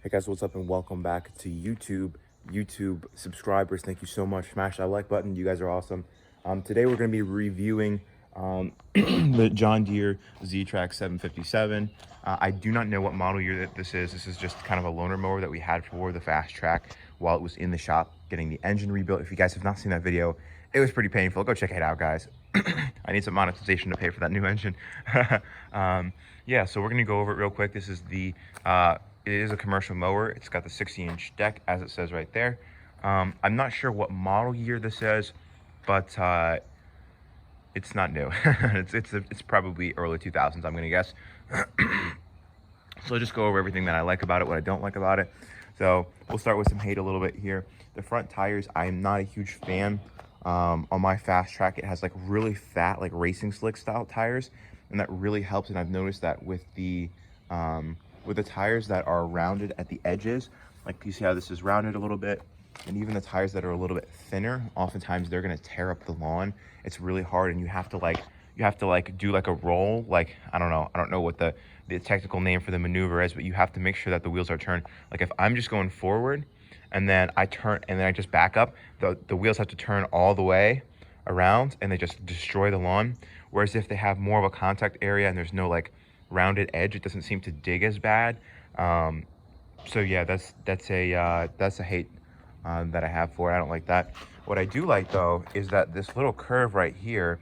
Hey guys, what's up and welcome back to YouTube. YouTube subscribers, thank you so much. Smash that like button. You guys are awesome. Today we're going to be reviewing the John Deere Z-Trak 757. I do not know what model year that this is. This is just kind of a loaner mower that we had for the fast track while it was in the shop getting the engine rebuilt. If you guys have not seen that video, it was pretty painful. Go check it out, guys. I need some monetization to pay for that new engine. Yeah, so we're going to go over it real quick. This is the it is a commercial mower. It's got the 60-inch deck, as it says right there. I'm not sure what model year this is, but it's not new. it's probably early 2000s, I'm gonna guess. So I'll just go over everything that I like about it, what I don't like about it. So we'll start with some hate a little bit here. The front tires, I am not a huge fan. On my fast track, it has like really fat, like racing slick style tires, and that really helps. And I've noticed that with the tires that are rounded at the edges, like you see how this is rounded a little bit, and even the tires that are a little bit thinner, oftentimes they're going to tear up the lawn. It's really hard, and you have to do like a roll, like I don't know what the technical name for the maneuver is, but you have to make sure that the wheels are turned. Like if I'm just going forward and then I turn and then I just back up, the wheels have to turn all the way around and they just destroy the lawn. Whereas if they have more of a contact area and there's no like rounded edge, it doesn't seem to dig as bad. So yeah, that's a hate that I have for it. I don't like that. What I do like though is that this little curve right here,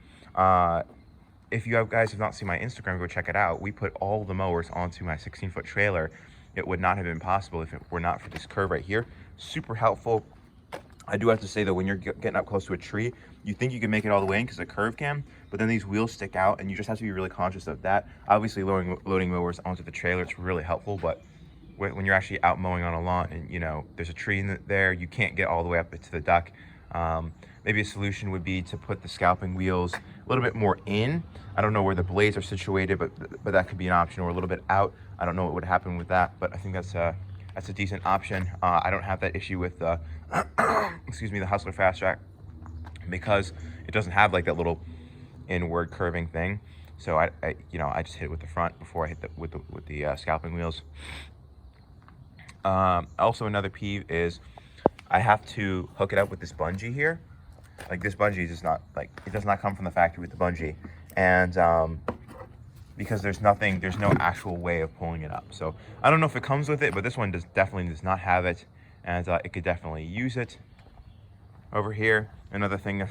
if you guys have not seen my Instagram, go check it out. We put all the mowers onto my 16-foot trailer. It would not have been possible if it were not for this curve right here. Super helpful. I do have to say though, when you're getting up close to a tree, you think you can make it all the way in because the curve can, but then these wheels stick out and you just have to be really conscious of that. Obviously loading mowers onto the trailer, it's really helpful, but when you're actually out mowing on a lawn and you know there's a tree in there, you can't get all the way up to the deck. Maybe a solution would be to put the scalping wheels a little bit more in. I don't know where the blades are situated, but that could be an option, or a little bit out. I don't know what would happen with that, but I think that's a decent option. I don't have that issue with the excuse me, the Hustler Fast Track, because it doesn't have like that little inward curving thing. So I just hit it with the front before I hit with the scalping wheels. Also, another peeve is I have to hook it up with this bungee here. Like this bungee is just not, like, it does not come from the factory with the bungee, and because there's no actual way of pulling it up. So I don't know if it comes with it, but this one definitely does not have it, and it could definitely use it. Over here, another thing,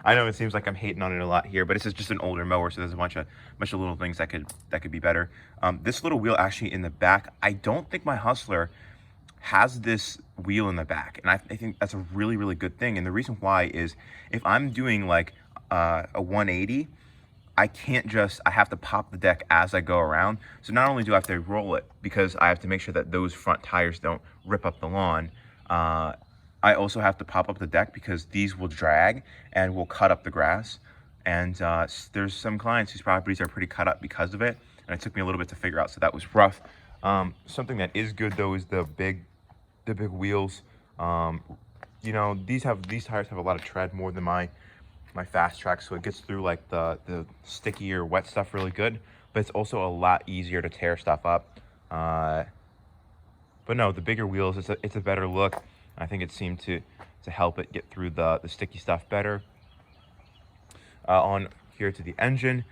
I know it seems like I'm hating on it a lot here, but this is just an older mower, so there's a bunch of little things that could be better. This little wheel actually in the back, I don't think my Hustler has this wheel in the back, and I think that's a really, really good thing. And the reason why is if I'm doing like a 180, I have to pop the deck as I go around. So not only do I have to roll it because I have to make sure that those front tires don't rip up the lawn, I also have to pop up the deck because these will drag and will cut up the grass. And there's some clients whose properties are pretty cut up because of it, and it took me a little bit to figure out, so that was rough. Something that is good though is the big wheels. You know, these tires have a lot of tread, more than my fast track, so it gets through like the sticky or wet stuff really good, but it's also a lot easier to tear stuff up. But no, the bigger wheels, it's a better look. I think it seemed to help it get through the sticky stuff better. On here to the engine,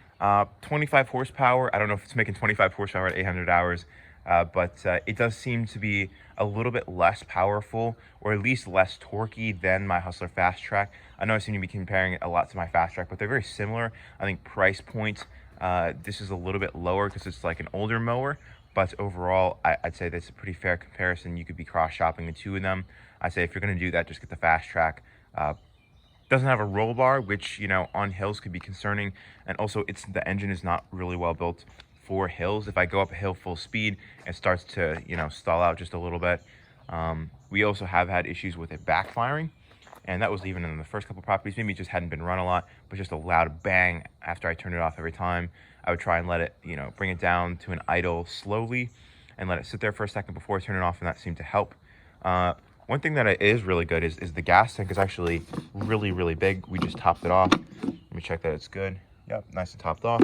25 horsepower. I don't know if it's making 25 horsepower at 800 hours, but it does seem to be a little bit less powerful, or at least less torquey than my Hustler Fast Track. I know I seem to be comparing it a lot to my Fast Track, but they're very similar. I think price point, this is a little bit lower because it's like an older mower, but overall, I'd say that's a pretty fair comparison. You could be cross-shopping the two of them. I'd say if you're going to do that, just get the Fast Track. Doesn't have a roll bar, which, you know, on hills could be concerning, and also the engine is not really well built for hills. If I go up a hill full speed, it starts to, you know, stall out just a little bit. We also have had issues with it backfiring, and that was even in the first couple properties. Maybe it just hadn't been run a lot, but just a loud bang after I turned it off every time. I would try and let it, you know, bring it down to an idle slowly and let it sit there for a second before I turn it off, and that seemed to help. One thing that is really good is the gas tank is actually really, really big. We just topped it off. Let me check that it's good. Yep, nice and topped off.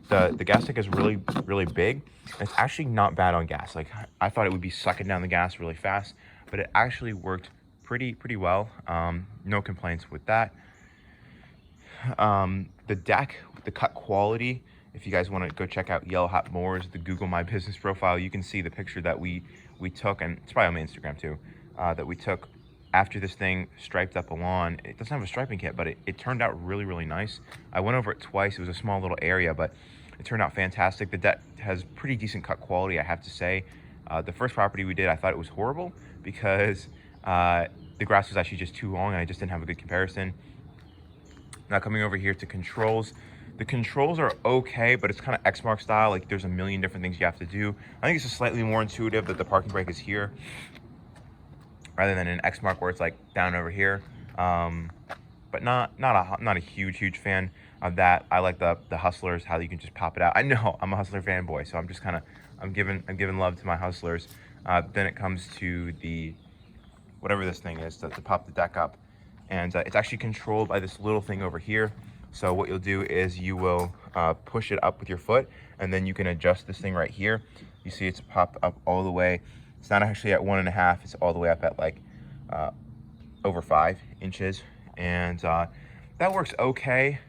the gas tank is really big. It's actually not bad on gas. Like, I thought it would be sucking down the gas really fast, but it actually worked pretty well. No complaints with that. The deck, the cut quality, if you guys want to go check out Yellow Hat Mowers, the Google My Business profile, you can see the picture that we took, and it's probably on my Instagram too, that we took after this thing striped up a lawn. It doesn't have a striping kit, but it turned out really nice. I went over it twice. It was a small little area, but it turned out fantastic. The deck has pretty decent cut quality, I have to say. The first property we did, I thought it was horrible because the grass was actually just too long and I just didn't have a good comparison. Now coming over here to controls. The controls are okay, but it's kind of X-Mark style. Like, there's a million different things you have to do. I think it's just slightly more intuitive that the parking brake is here rather than an X-Mark where it's like down over here. But not a huge fan of that. I like the Hustlers, how you can just pop it out. I know I'm a Hustler fanboy, so I'm just I'm giving love to my Hustlers. Then it comes to the whatever this thing is to pop the deck up, and it's actually controlled by this little thing over here. So what you'll do is you will push it up with your foot, and then you can adjust this thing right here. You see it's popped up all the way. It's not actually at 1.5, it's all the way up at like over 5 inches. And that works okay.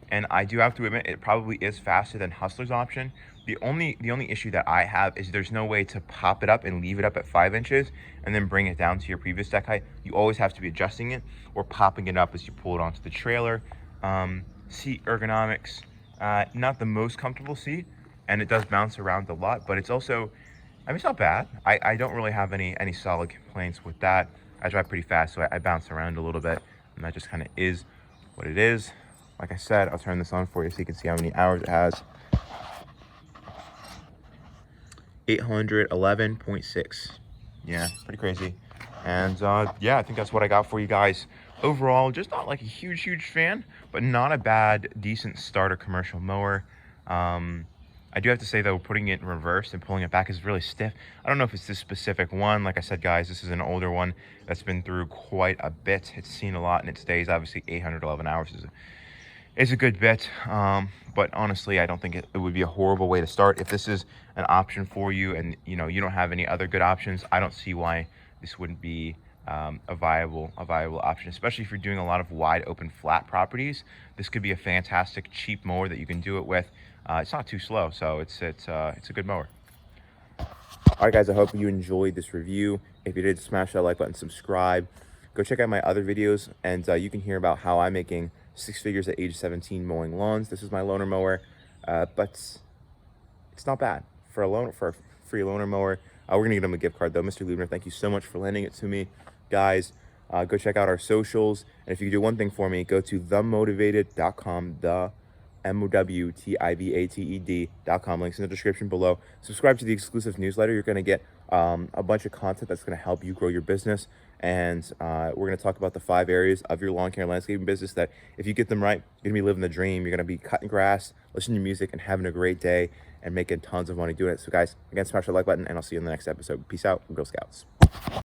And I do have to admit, it probably is faster than Hustler's option. The only issue that I have is there's no way to pop it up and leave it up at 5 inches and then bring it down to your previous deck height. You always have to be adjusting it or popping it up as you pull it onto the trailer. Seat ergonomics, not the most comfortable seat, and it does bounce around a lot, but it's also, I mean, it's not bad. I don't really have any solid complaints with that. I drive pretty fast, so I bounce around a little bit, and that just kind of is what it is. Like I said, I'll turn this on for you so you can see how many hours it has. 811.6. Yeah, pretty crazy. And yeah, I think that's what I got for you guys. Overall, just not like a huge fan, but not a bad, decent starter commercial mower. I do have to say though, putting it in reverse and pulling it back is really stiff. I don't know if it's this specific one. Like I said, guys, this is an older one that's been through quite a bit. It's seen a lot in its days. Obviously, 811 hours is a good bit. But honestly, I don't think it would be a horrible way to start. If this is an option for you and you don't have any other good options, I don't see why this wouldn't be a viable option, especially if you're doing a lot of wide open flat properties. This could be a fantastic cheap mower that you can do it with. It's not too slow, so it's a good mower. All right, guys, I hope you enjoyed this review. If you did, smash that like button, subscribe. Go check out my other videos, and you can hear about how I'm making 6 figures at age 17 mowing lawns. This is my loaner mower, but it's not bad for a free loaner mower. We're gonna get him a gift card though. Mr. Lubner, thank you so much for lending it to me. Guys, go check out our socials, and if you could do one thing for me, go to themotivated.com, the motivated.com. Links in the description below. Subscribe to the exclusive newsletter. You're going to get a bunch of content that's going to help you grow your business, and we're going to talk about the 5 areas of your lawn care and landscaping business that if you get them right, you're going to be living the dream. You're going to be cutting grass, listening to music, and having a great day and making tons of money doing it. So guys, again, smash the like button, and I'll see you in the next episode. Peace out, Girl Scouts.